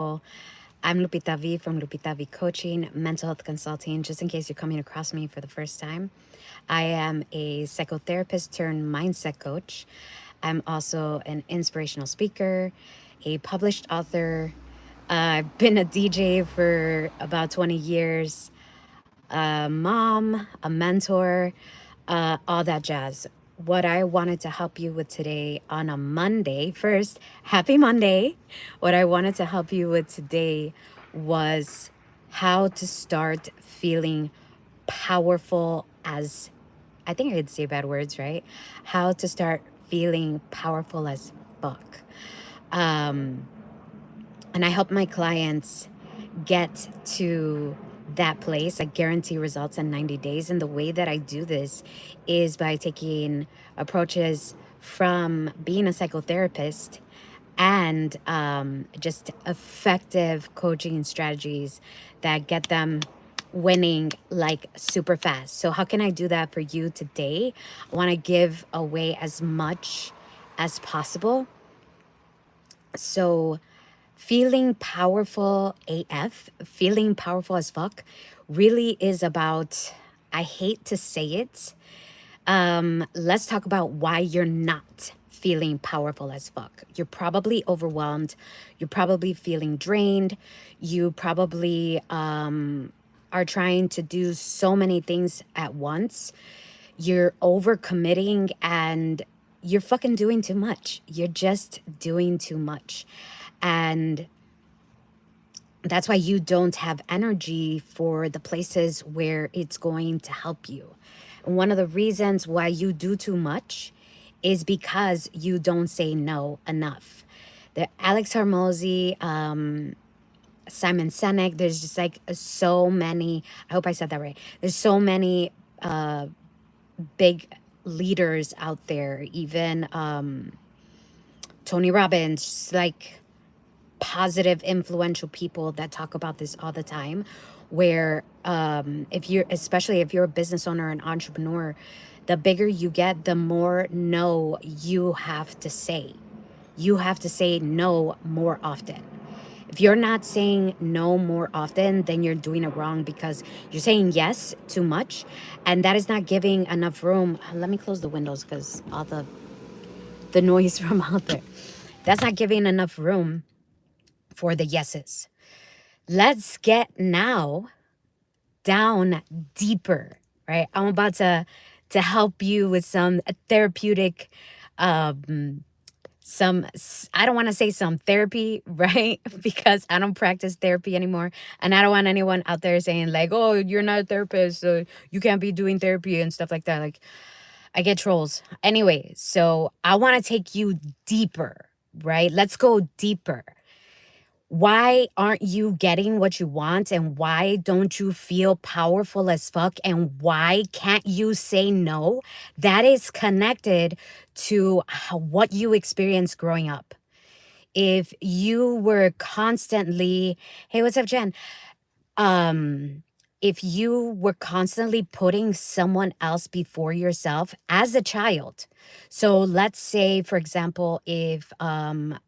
I'm Lupita V from Lupita V Coaching, mental health consulting. Just in case you're coming across me for the first time, I am a psychotherapist turned mindset coach. I'm also an inspirational speaker, a published author. I've been a DJ for about 20 years, a mom, a mentor, all that jazz. What I wanted to help you with today on a Monday, first, happy Monday. What I wanted to help you with today was how to start feeling powerful as, I think I could say bad words, right? How to start feeling powerful as fuck. Um, and I help my clients get to that place. I guarantee results in 90 days. And the way that I do this is by taking approaches from being a psychotherapist and just effective coaching strategies that get them winning like super fast. So, how can I do that for you today? I want to give away as much as possible. So, feeling powerful AF, feeling powerful as fuck, really is about, I hate to say it. Let's talk about why you're not feeling powerful as fuck. You're probably overwhelmed. You're probably feeling drained. You probably are trying to do so many things at once. You're overcommitting and you're fucking doing too much. You're just doing too much. And that's why you don't have energy for the places where it's going to help you. And one of the reasons why you do too much is because you don't say no enough. The Alex Hormozy, Simon Sinek, there's just like so many, I hope I said that right. There's so many big leaders out there, even Tony Robbins, like positive influential people that talk about this all the time, where if you're, especially if you're a business owner and entrepreneur, the bigger you get, the more no you have to say. You have to say no more often. If you're not saying no more often, then you're doing it wrong, because you're saying yes too much, and that is not giving enough room. Let me close the windows because all the noise from out there, that's not giving enough room for the yeses. Let's get now down deeper, right? I'm about to help you with some therapeutic, some, I don't want to say some therapy, right? Because I don't practice therapy anymore, and I don't want anyone out there saying like, "Oh, you're not a therapist, so you can't be doing therapy," and stuff like that. Like, I get trolls. Anyway, so I want to take you deeper, right? Let's go deeper. Why aren't you getting what you want, and why don't you feel powerful as fuck, and why can't you say no? That is connected to what you experienced growing up. If you were constantly, hey, what's up, Jen? If you were constantly putting someone else before yourself as a child. So let's say, for example, if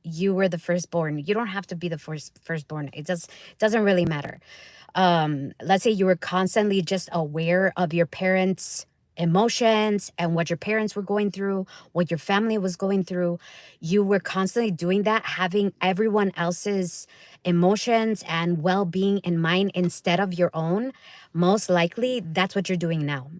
you were the firstborn, you don't have to be the firstborn. Doesn't really matter. Let's say you were constantly just aware of your parents' emotions and what your parents were going through, what your family was going through. You were constantly doing that, having everyone else's emotions and well-being in mind instead of your own. Most likely that's what you're doing now.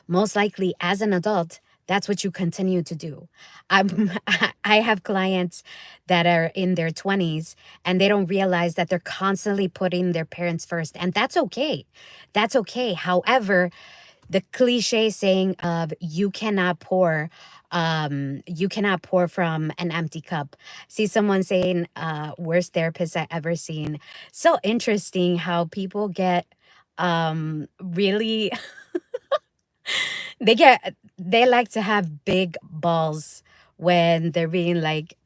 Most likely as an adult, that's what you continue to do. I have clients that are in their 20s and they don't realize that they're constantly putting their parents first, and that's okay. That's okay. However, the cliche saying of you cannot pour from an empty cup. See someone saying worst therapist I ever seen. So interesting how people get really they like to have big balls when they're being like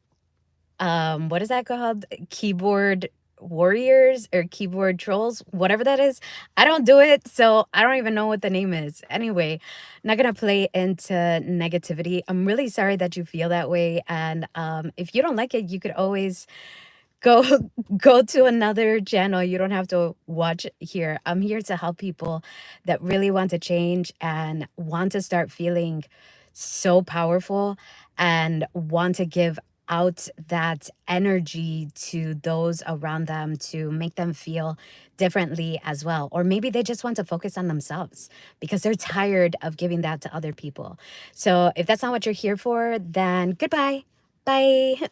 what is that called, keyboard warriors or keyboard trolls, whatever that is. I don't do it, so I don't even know what the name is. Anyway, not gonna play into negativity. I'm really sorry that you feel that way, and if you don't like it, you could always go go to another channel. You don't have to watch here. I'm here to help people that really want to change and want to start feeling so powerful and want to give out that energy to those around them to make them feel differently as well. Or maybe they just want to focus on themselves because they're tired of giving that to other people. So if that's not what you're here for, then goodbye. Bye.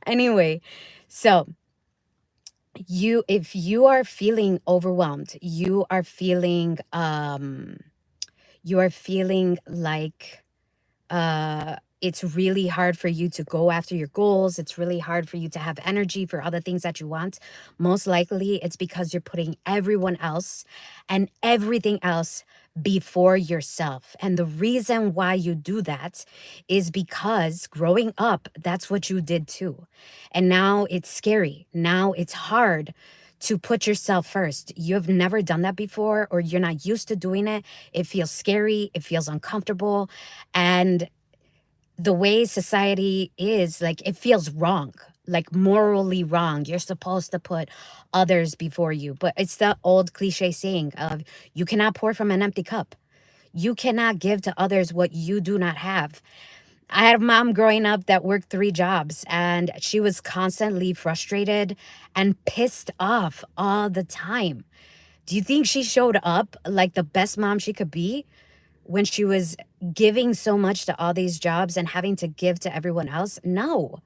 Anyway, so if you are feeling overwhelmed, you are feeling like it's really hard for you to go after your goals. It's really hard for you to have energy for other things that you want. Most likely, it's because you're putting everyone else and everything else before yourself. And the reason why you do that is because growing up, that's what you did too. And now it's scary. Now it's hard to put yourself first. You've never done that before, or you're not used to doing it. It feels scary. It feels uncomfortable. And the way society is, like, it feels wrong, like morally wrong. You're supposed to put others before you. But it's the old cliche saying of you cannot pour from an empty cup. You cannot give to others what you do not have. I had a mom growing up that worked 3 jobs, and she was constantly frustrated and pissed off all the time. Do you think she showed up like the best mom she could be when she was giving so much to all these jobs and having to give to everyone else? No,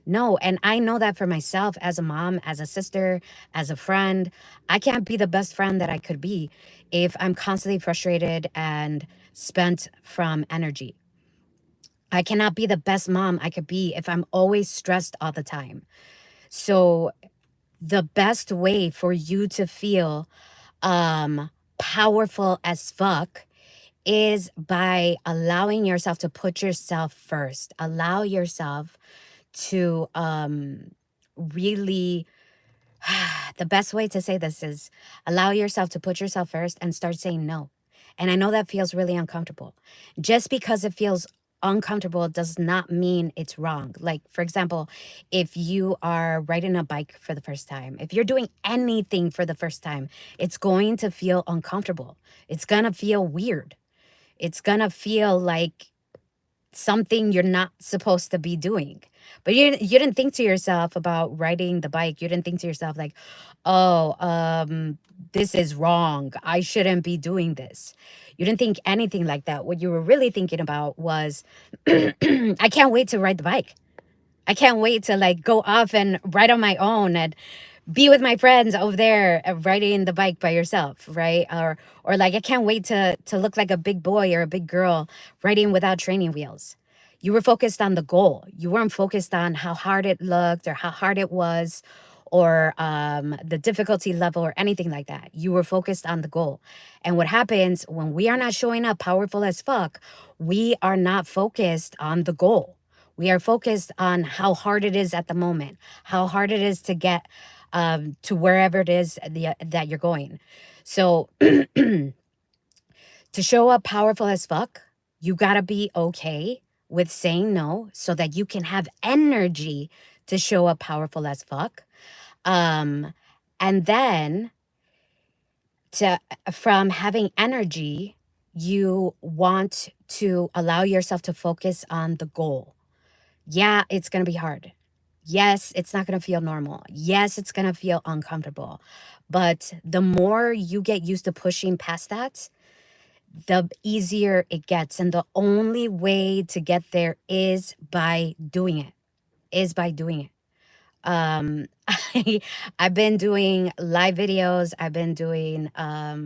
no. And I know that for myself as a mom, as a sister, as a friend. I can't be the best friend that I could be if I'm constantly frustrated and spent from energy. I cannot be the best mom I could be if I'm always stressed all the time. So the best way for you to feel powerful as fuck is by allowing yourself to put yourself first. Allow yourself to really the best way to say this is allow yourself to put yourself first and start saying no. And I know that feels really uncomfortable. Just because it feels uncomfortable does not mean it's wrong. Like, for example, if you are riding a bike for the first time, if you're doing anything for the first time, it's going to feel uncomfortable. It's going to feel weird. It's going to feel like something you're not supposed to be doing. But you didn't think to yourself about riding the bike. You didn't think to yourself like, oh, this is wrong. I shouldn't be doing this. You didn't think anything like that. What you were really thinking about was, I can't wait to ride the bike. I can't wait to like go off and ride on my own and be with my friends over there riding the bike by yourself, right? Or like I can't wait to look like a big boy or a big girl riding without training wheels. You were focused on the goal. You weren't focused on how hard it looked or how hard it was or the difficulty level or anything like that. You were focused on the goal. And what happens when we are not showing up powerful as fuck, we are not focused on the goal. We are focused on how hard it is at the moment, how hard it is to get to wherever it is that you're going. So to show up powerful as fuck, you gotta be okay with saying no so that you can have energy to show up powerful as fuck. And then from having energy, you want to allow yourself to focus on the goal. Yeah, it's going to be hard. Yes, it's not going to feel normal. Yes, it's going to feel uncomfortable. But the more you get used to pushing past that, the easier it gets. And the only way to get there is by doing it, is by doing it. I've been doing live videos. I've been doing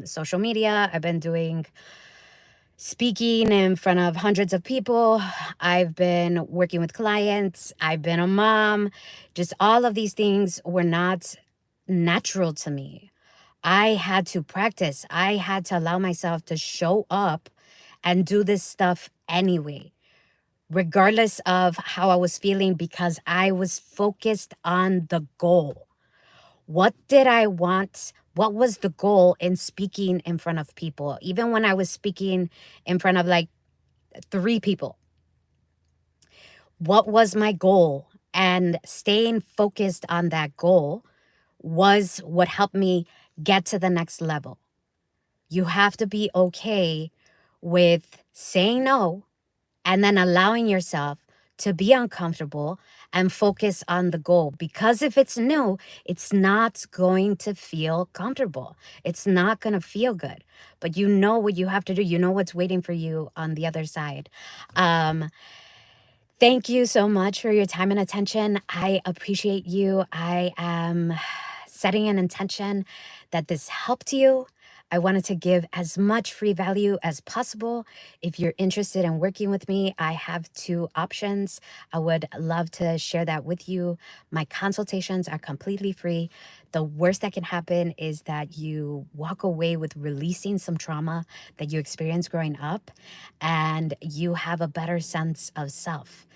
social media. I've been doing speaking in front of hundreds of people. I've been working with clients. I've been a mom. Just all of these things were not natural to me. I had to practice. I had to allow myself to show up and do this stuff anyway, regardless of how I was feeling, because I was focused on the goal. What did I want? What was the goal in speaking in front of people? Even when I was speaking in front of like 3 people, what was my goal? And staying focused on that goal was what helped me get to the next level. You have to be okay with saying no and then allowing yourself to be uncomfortable and focus on the goal. Because if it's new, it's not going to feel comfortable. It's not going to feel good. But you know what you have to do. You know what's waiting for you on the other side. Thank you so much for your time and attention. I appreciate you. I am setting an intention that this helped you. I wanted to give as much free value as possible. If you're interested in working with me, I have 2 options. I would love to share that with you. My consultations are completely free. The worst that can happen is that you walk away with releasing some trauma that you experienced growing up, and you have a better sense of self.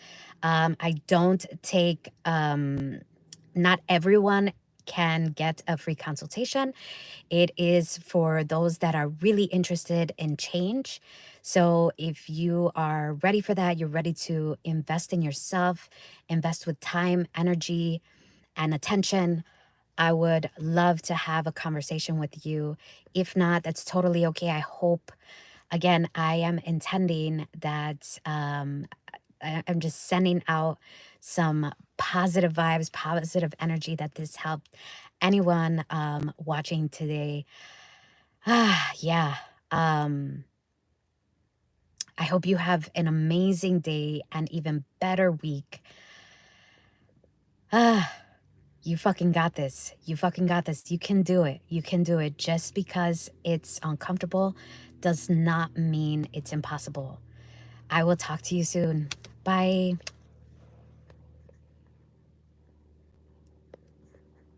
I don't take, not everyone can get a free consultation. It is for those that are really interested in change. So if you are ready for that, you're ready to invest in yourself, invest with time, energy, and attention, I would love to have a conversation with you. If not, that's totally okay. I hope, again, I am intending that I'm just sending out some positive vibes, positive energy, that this helped anyone watching today. Yeah. I hope you have an amazing day and even better week. You fucking got this. You fucking got this. You can do it. You can do it. Just because it's uncomfortable does not mean it's impossible. I will talk to you soon. Bye.